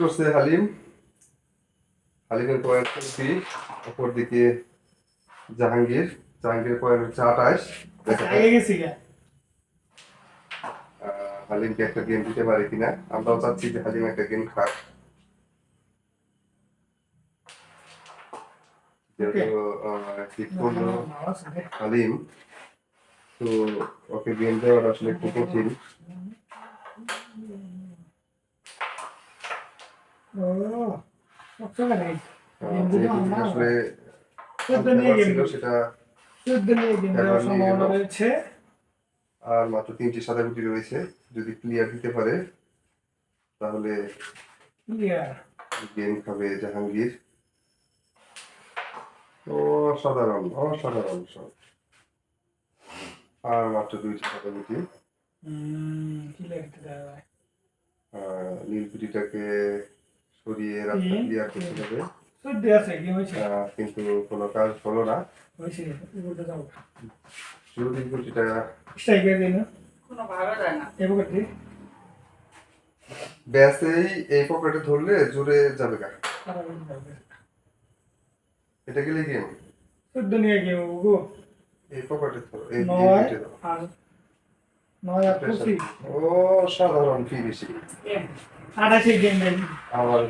করছে হালিম। হালিমের পয়েন্ট 20, অপরদিকে জাহাঙ্গীর। জাহাঙ্গীরের পয়েন্ট হচ্ছে 28। আগে গেছি গা। হালিমকে একটা গেম দিতে পারে কিনা, আমরাও চাচ্ছি যে হালিম একটা গেম খাক। যেহেতু হিট করলো হালিম, তো ওকে গেম দেওয়াটা আসলে খুব কঠিন। যেহেতু আসলে ছিল সেটা এবার নিয়ে গেল। রয়েছে। আর মাত্র 3টি সাদা গুটি রয়েছে, যদি ক্লিয়ার দিতে পারে তাহলে গেম খাবে জাহাঙ্গীর। অসাধারণ অসাধারণ সব। আর মাত্র 2টি সাদা গুটি। নীল গুটিটাকে সরিয়ে রাস্তা ক্লিয়ার করতে হবে, কিন্তু কোনো কাজ হলো না। যদি গুটিটা ব্যাসেই এই পকেটে ধরলে জোরে যাবে গা। এটা গেলে গেম এই পকেটে ধরো, এই গুটে ধরো। অসাধারণ ফিনিশিং। আঠাশে গেম আমার